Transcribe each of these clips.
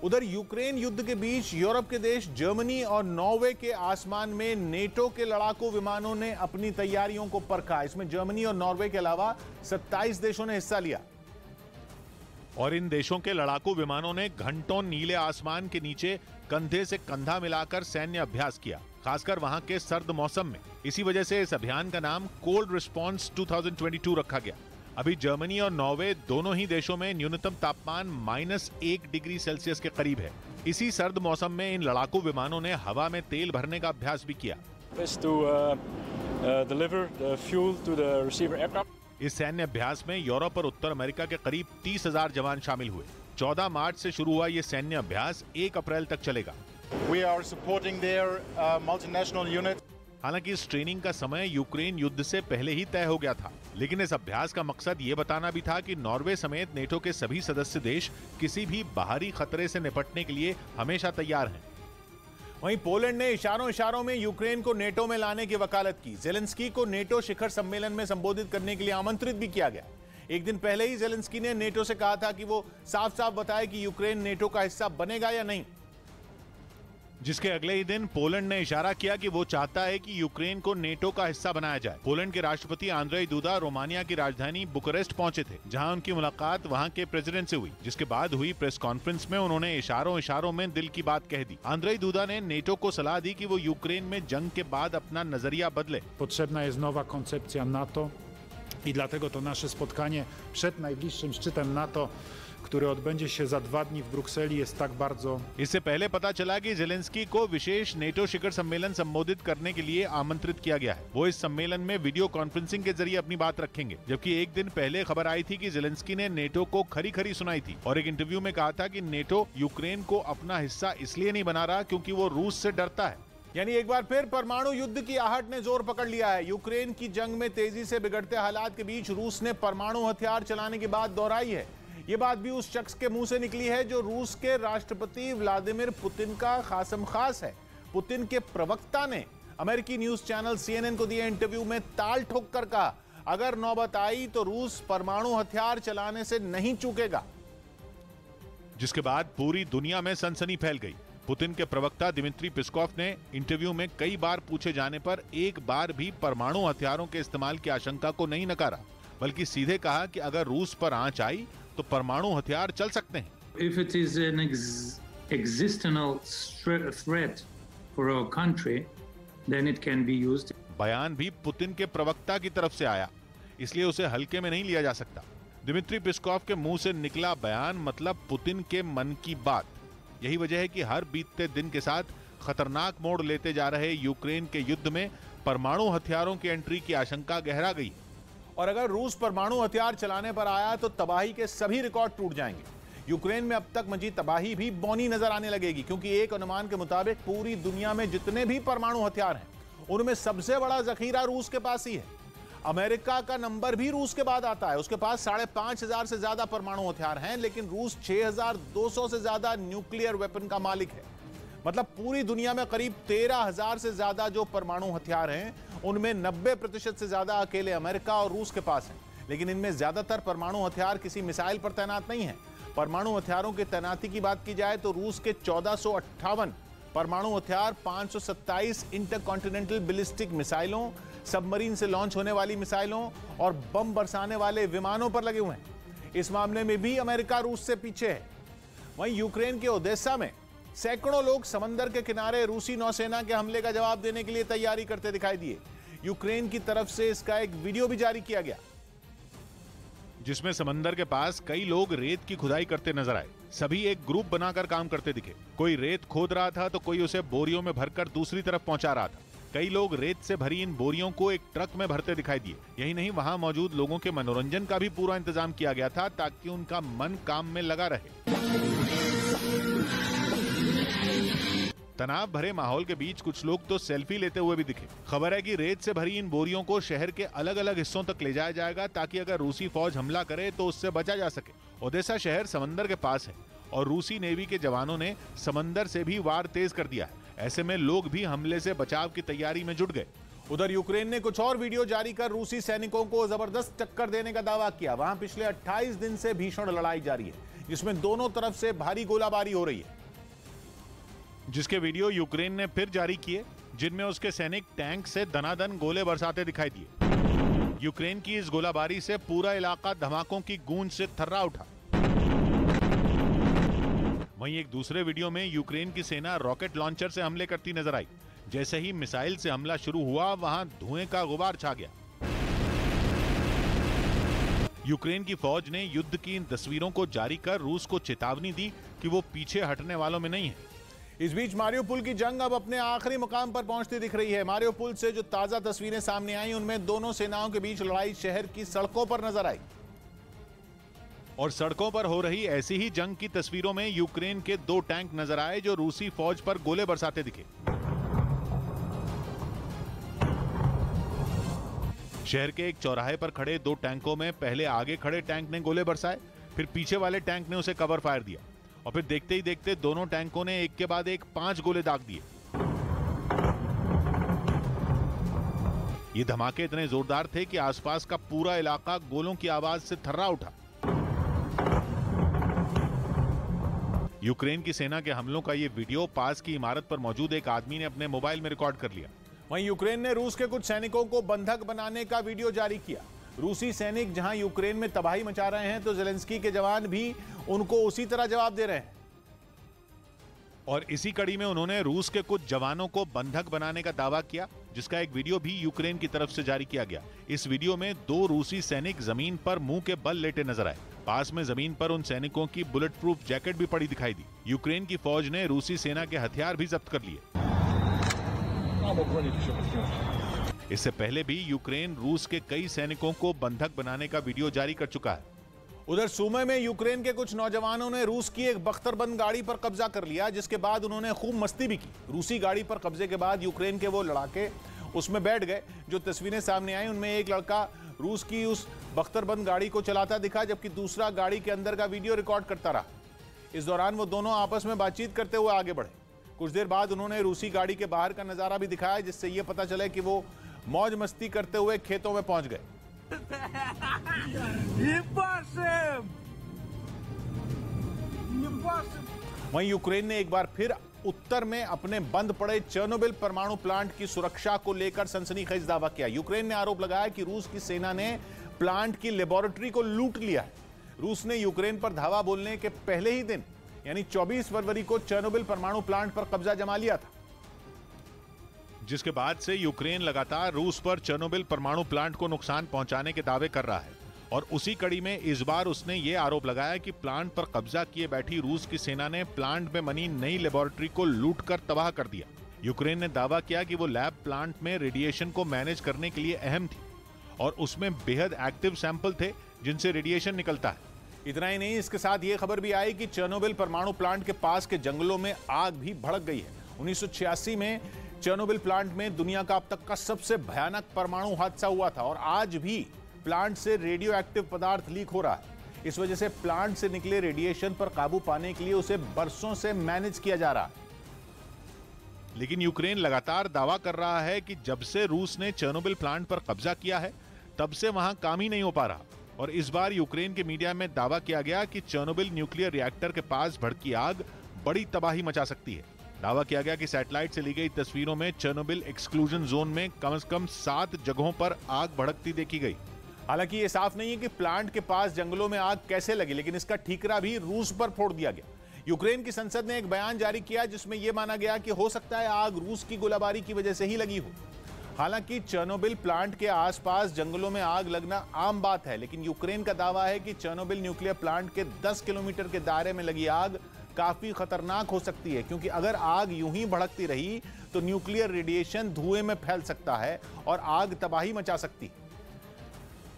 उधर यूक्रेन युद्ध के बीच यूरोप के देश जर्मनी और नॉर्वे के आसमान में नेटो के लड़ाकू विमानों ने अपनी तैयारियों को परखा। इसमें जर्मनी और नॉर्वे के अलावा 27 देशों ने हिस्सा लिया और इन देशों के लड़ाकू विमानों ने घंटों नीले आसमान के नीचे कंधे से कंधा मिलाकर सैन्य अभ्यास किया, खासकर वहां के सर्द मौसम में। इसी वजह से इस अभियान का नाम कोल्ड रिस्पॉन्स 2022 रखा गया। अभी जर्मनी और नॉर्वे दोनों ही देशों में न्यूनतम तापमान -1 डिग्री सेल्सियस के करीब है। इसी सर्द मौसम में इन लड़ाकू विमानों ने हवा में तेल भरने का अभ्यास भी किया। इस सैन्य अभ्यास में यूरोप और उत्तर अमेरिका के करीब 30,000 जवान शामिल हुए। 14 मार्च से शुरू हुआ ये सैन्य अभ्यास 1 अप्रैल तक चलेगा। We are supporting their multinational unit. हालांकि इस ट्रेनिंग का समय यूक्रेन युद्ध से पहले ही तय हो गया था, लेकिन इस अभ्यास का मकसद ये बताना भी था कि नॉर्वे समेत नेटो के सभी सदस्य देश किसी भी बाहरी खतरे से निपटने के लिए हमेशा तैयार हैं। वहीं पोलैंड ने इशारों में यूक्रेन को नेटो में लाने की वकालत की। ज़ेलेंस्की को नेटो शिखर सम्मेलन में संबोधित करने के लिए आमंत्रित भी किया गया। एक दिन पहले ही ज़ेलेंस्की ने नेटो से कहा था कि वो साफ साफ बताए कि यूक्रेन नेटो का हिस्सा बनेगा या नहीं, जिसके अगले ही दिन पोलैंड ने इशारा किया कि वो चाहता है कि यूक्रेन को नेटो का हिस्सा बनाया जाए। पोलैंड के राष्ट्रपति आंद्रेई दूदा रोमानिया की राजधानी बुकारेस्ट पहुंचे थे, जहां उनकी मुलाकात वहां के प्रेसिडेंट से हुई, जिसके बाद हुई प्रेस कॉन्फ्रेंस में उन्होंने इशारों में दिल की बात कह दी। आंद्रेई दूदा ने नेटो को सलाह दी कि वो यूक्रेन में जंग के बाद अपना नजरिया बदले। Potrzebna jest nowa koncepcja NATO i dlatego to nasze spotkanie przed najbliższym szczytem NATO, który odbędzie się za 2 dni w Brukseli, jest tak bardzo। इससे पहले पता चला कि ज़ेलेंस्की को विशेष नेटो शिखर सम्मेलन संबोधित करने के लिए आमंत्रित किया गया है। वो इस सम्मेलन में वीडियो कॉन्फ्रेंसिंग के जरिए अपनी बात रखेंगे, जबकि एक दिन पहले खबर आई थी कि ज़ेलेंस्की ने नेटो को खरी सुनाई थी और एक इंटरव्यू में कहा था कि नेटो यूक्रेन को अपना हिस्सा इसलिए नहीं बना रहा क्योंकि वो रूस से डरता है। यानी एक बार फिर परमाणु युद्ध की आहट ने जोर पकड़ लिया है। यूक्रेन की जंग में तेजी से बिगड़ते हालात के बीच रूस ने परमाणु हथियार चलाने की बात दोहराई है। ये बात भी उस शख्स के मुंह से निकली है जो रूस के राष्ट्रपति व्लादिमीर पुतिन का खासम खास है। पुतिन के प्रवक्ता ने अमेरिकी न्यूज चैनल CNN को दिए इंटरव्यू में ताल ठोक कर कहा, अगर नौबत आई तो रूस परमाणु हथियार चलाने से नहीं चूकेगा। जिसके बाद पूरी दुनिया में सनसनी फैल गई। पुतिन के प्रवक्ता दिमित्री पेस्कोव ने इंटरव्यू में कई बार पूछे जाने पर एक बार भी परमाणु हथियारों के इस्तेमाल की आशंका को नहीं नकारा, बल्कि सीधे कहा कि अगर रूस पर आंच आई तो परमाणु हथियार चल सकते हैं। If it is an existential threat for our country, then it can be used. बयान भी पुतिन के प्रवक्ता की तरफ से आया, इसलिए उसे हल्के में नहीं लिया जा सकता। दिमित्री पेस्कोव के मुंह से निकला बयान मतलब पुतिन के मन की बात। यही वजह है कि हर बीतते दिन के साथ खतरनाक मोड़ लेते जा रहे यूक्रेन के युद्ध में परमाणु हथियारों की एंट्री की आशंका गहरा गई। और अगर रूस परमाणु हथियार चलाने पर आया तो तबाही के सभी रिकॉर्ड टूट जाएंगे। यूक्रेन में अब तक मची तबाही भी बौनी नजर आने लगेगी, क्योंकि एक अनुमान के मुताबिक पूरी दुनिया में जितने भी परमाणु हथियार हैं उनमें सबसे बड़ा जखीरा रूस के पास ही है। अमेरिका का नंबर भी रूस के बाद आता है, उसके पास 5,500 से ज्यादा परमाणु हथियार हैं, लेकिन रूस 6,200 से ज्यादा न्यूक्लियर वेपन का मालिक है। मतलब पूरी दुनिया में करीब 13,000 से ज्यादा जो परमाणु हथियार हैं उनमें 90% से ज्यादा अकेले अमेरिका और रूस के पास हैं। लेकिन इनमें ज्यादातर परमाणु हथियार किसी मिसाइल पर तैनात नहीं है। परमाणु हथियारों की तैनाती की बात की जाए तो रूस के 1458 परमाणु हथियार 527 इंटरकॉन्टिनेंटल बैलिस्टिक मिसाइलों, सबमरीन से लॉन्च होने वाली मिसाइलों और बम बरसाने वाले विमानों पर लगे हुए हैं। इस मामले में भी अमेरिका रूस से पीछे है। वहीं यूक्रेन के ओडेसा में सैकड़ों लोग समंदर के किनारे रूसी नौसेना के हमले का जवाब देने के लिए तैयारी करते दिखाई दिए। यूक्रेन की तरफ से इसका एक वीडियो भी जारी किया गया, जिसमें समंदर के पास कई लोग रेत की खुदाई करते नजर आए। सभी एक ग्रुप बनाकर काम करते दिखे। कोई रेत खोद रहा था तो कोई उसे बोरियों में भरकर दूसरी तरफ पहुंचा रहा था। कई लोग रेत से भरी इन बोरियों को एक ट्रक में भरते दिखाई दिए। यही नहीं, वहां मौजूद लोगों के मनोरंजन का भी पूरा इंतजाम किया गया था ताकि उनका मन काम में लगा रहे। तनाव भरे माहौल के बीच कुछ लोग तो सेल्फी लेते हुए भी दिखे। खबर है कि रेत से भरी इन बोरियों को शहर के अलग अलग हिस्सों तक ले जाया जाएगा ताकि अगर रूसी फौज हमला करे तो उससे बचा जा सके। ओडेसा शहर समंदर के पास है और रूसी नेवी के जवानों ने समंदर से भी वार तेज कर दिया है। ऐसे में लोग भी हमले से बचाव की तैयारी में जुट गए। उधर यूक्रेन ने कुछ और वीडियो जारी कर रूसी सैनिकों को जबरदस्त टक्कर देने का दावा किया। वहां पिछले 28 दिन से भीषण लड़ाई जारी है। जिसमें दोनों तरफ से भारी गोलाबारी हो रही है, जिसके वीडियो यूक्रेन ने फिर जारी किए, जिनमें उसके सैनिक टैंक से दनादन गोले बरसाते दिखाई दिए। यूक्रेन की इस गोलाबारी से पूरा इलाका धमाकों की गूंज से थर्रा उठा। वहीं एक दूसरे वीडियो में यूक्रेन की सेना रॉकेट लॉन्चर से हमले करती नजर आई। जैसे ही मिसाइल से हमला शुरू हुआ, वहां धुएं का गुबार छा गया। यूक्रेन की फौज ने युद्ध की इन तस्वीरों को जारी कर रूस को चेतावनी दी कि वो पीछे हटने वालों में नहीं है। इस बीच मारियोपुल की जंग अब अपने आखिरी मुकाम पर पहुंचती दिख रही है। मारियोपुल से जो ताजा तस्वीरें सामने आई, उनमें दोनों सेनाओं के बीच लड़ाई शहर की सड़कों पर नजर आई। और सड़कों पर हो रही ऐसी ही जंग की तस्वीरों में यूक्रेन के 2 टैंक नजर आए जो रूसी फौज पर गोले बरसाते दिखे। शहर के एक चौराहे पर खड़े 2 टैंकों में पहले आगे खड़े टैंक ने गोले बरसाए, फिर पीछे वाले टैंक ने उसे कवर फायर दिया और फिर देखते ही देखते दोनों टैंकों ने एक के बाद एक 5 गोले दाग दिए। ये धमाके इतने जोरदार थे कि आसपास का पूरा इलाका गोलों की आवाज से थर्रा उठा। यूक्रेन की सेना के हमलों का ये वीडियो पास की इमारत पर मौजूद एक आदमी ने अपने मोबाइल में रिकॉर्ड कर लिया। वहीं यूक्रेन ने रूस के कुछ सैनिकों को बंधक बनाने का वीडियो जारी किया। रूसी सैनिक जहां यूक्रेन में तबाही मचा रहे हैं, तो ज़ेलेंस्की के जवान भी उनको उसी तरह जवाब दे रहे हैं। और इसी कड़ी में उन्होंने रूस के कुछ जवानों को बंधक बनाने का दावा किया, जिसका एक वीडियो भी यूक्रेन की तरफ से जारी किया गया। इस वीडियो में 2 रूसी सैनिक जमीन पर मुंह के बल लेटे नजर आए। पास में जमीन पर उन सैनिकों की बुलेट प्रूफ जैकेट भी पड़ी दिखाई दी। यूक्रेन की फौज ने रूसी सेना के हथियार भी जब्त कर लिए। इससे पहले भी यूक्रेन रूस के कई सैनिकों को बंधक बनाने का वीडियो जारी कर चुका है। उधर सूमे में यूक्रेन के कुछ नौजवानों ने रूस की एक बख्तरबंद गाड़ी पर कब्जा कर लिया, जिसके बाद उन्होंने खूब मस्ती भी की। रूसी गाड़ी पर कब्जे के बाद यूक्रेन के वो लड़ाके उसमें बैठ गए। जो तस्वीरें सामने आई, उनमें एक लड़का रूस की उस बख्तरबंद गाड़ी को चलाता दिखा, जबकि दूसरा गाड़ी के अंदर का वीडियो रिकॉर्ड करता रहा। इस दौरान वो दोनों आपस में बातचीत करते हुए आगे बढ़े। कुछ देर बाद उन्होंने रूसी गाड़ी के बाहर का नजारा भी दिखाया, जिससे ये पता चले कि वो मौज मस्ती करते हुए खेतों में पहुंच गए। वहीं यूक्रेन ने एक बार फिर उत्तर में अपने बंद पड़े चेर्नोबिल परमाणु प्लांट की सुरक्षा को लेकर सनसनीखेज दावा किया। यूक्रेन ने आरोप लगाया कि रूस की सेना ने प्लांट की लेबोरेटरी को लूट लिया है। रूस ने यूक्रेन पर धावा बोलने के पहले ही दिन यानी 24 फरवरी को चेर्नोबिल परमाणु प्लांट पर कब्जा जमा लिया था, जिसके बाद से यूक्रेन लगातार रूस पर चेर्नोबिल परमाणु प्लांट को नुकसान पहुंचाने के दावे कर रहा है। और उसी कड़ी में इस बार उसने ये आरोप लगाया कि प्लांट पर कब्जा किए बैठी रूस की सेना ने प्लांट में बनी नई लेबोरेटरी को लूटकर तबाह कर दिया। यूक्रेन ने दावा किया कि वो लैब प्लांट में रेडिएशन को मैनेज करने के लिए अहम थी और उसमें बेहद एक्टिव सैंपल थे जिनसे रेडिएशन निकलता है। इतना ही नहीं, इसके साथ ये खबर भी आई कि चेर्नोबिल परमाणु प्लांट के पास के जंगलों में आग भी भड़क गई है। 1986 में चेर्नोबिल प्लांट में दुनिया का अब तक का सबसे भयानक परमाणु हादसा हुआ था और आज भी प्लांट से रेडियो एक्टिव पदार्थ लीक हो रहा है। इस वजह से प्लांट से निकले रेडिएशन पर काबू पाने के लिए उसे बरसों से मैनेज किया जा रहा है। लेकिन यूक्रेन लगातार दावा कर रहा है कि जब से रूस ने चेर्नोबिल प्लांट पर कब्जा किया है, तब से वहां काम ही नहीं हो पा रहा। और इस बार यूक्रेन के मीडिया में दावा किया गया कि चेर्नोबिल न्यूक्लियर रिएक्टर के पास भड़की आग बड़ी तबाही मचा सकती है। दावा किया गया कि सैटेलाइट से ली गई तस्वीरों में चेर्नोबिल एक्सक्लूजन जोन में कम से कम 7 जगहों पर आग भड़कती देखी गई। हालांकि ये साफ नहीं है कि प्लांट के पास जंगलों में आग कैसे लगी, लेकिन इसका ठीकरा भी रूस पर फोड़ दिया गया। यूक्रेन की संसद ने एक बयान जारी किया जिसमें यह माना गया कि हो सकता है आग रूस की गोलाबारी की वजह से ही लगी हो। हालांकि चेर्नोबिल प्लांट के आसपास जंगलों में आग लगना आम बात है, लेकिन यूक्रेन का दावा है कि चेर्नोबिल न्यूक्लियर प्लांट के 10 किलोमीटर के दायरे में लगी आग काफी खतरनाक हो सकती है, क्योंकि अगर आग यूं ही भड़कती रही तो न्यूक्लियर रेडिएशन धुएं में फैल सकता है और आग तबाही मचा सकती है।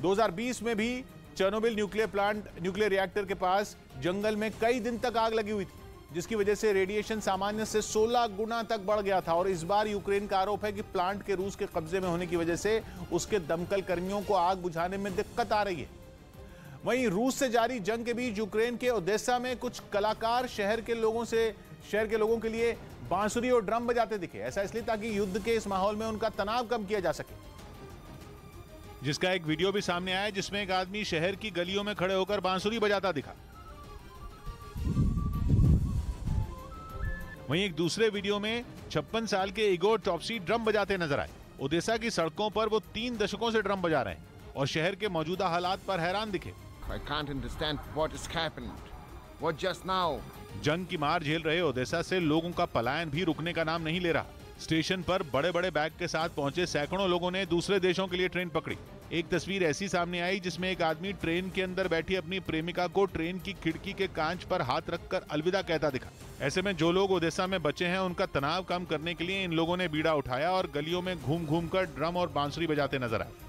2020 में भी चेर्नोबिल न्यूक्लियर रिएक्टर के पास जंगल में कई दिन तक आग लगी हुई थी, जिसकी वजह से रेडिएशन सामान्य से 16 गुना तक बढ़ गया था। और इस बार यूक्रेन का आरोप है कि प्लांट के रूस के कब्जे में होने की वजह से उसके दमकल कर्मियों को आग बुझाने में दिक्कत आ रही है। वहीं रूस से जारी जंग के बीच यूक्रेन के ओडेसा में कुछ कलाकार शहर के लोगों के लिए बांसुरी और ड्रम बजाते दिखे। ऐसा इसलिए ताकि युद्ध के इस माहौल में उनका तनाव कम किया जा सके। जिसका एक वीडियो भी सामने आया जिसमें एक आदमी शहर की गलियों में खड़े होकर बांसुरी बजाता दिखा। वहीं एक दूसरे वीडियो में 56 साल के इगोर टॉप्सी ड्रम बजाते नजर आए। ओडेसा की सड़कों पर वो 3 दशकों से ड्रम बजा रहे हैं और शहर के मौजूदा हालात पर हैरान दिखे। I can't understand what has happened. What just now? जंग की मार झेल रहे ओडेसा से लोगों का पलायन भी रुकने का नाम नहीं ले रहा। स्टेशन पर बड़े बड़े बैग के साथ पहुंचे सैकड़ों लोगों ने दूसरे देशों के लिए ट्रेन पकड़ी। एक तस्वीर ऐसी सामने आई जिसमें एक आदमी ट्रेन के अंदर बैठी अपनी प्रेमिका को ट्रेन की खिड़की के कांच पर हाथ रखकर अलविदा कहता दिखा। ऐसे में जो लोग ओडेसा में बचे हैं उनका तनाव कम करने के लिए इन लोगों ने बीड़ा उठाया और गलियों में घूम घूम कर ड्रम और बांसुरी बजाते नजर आए।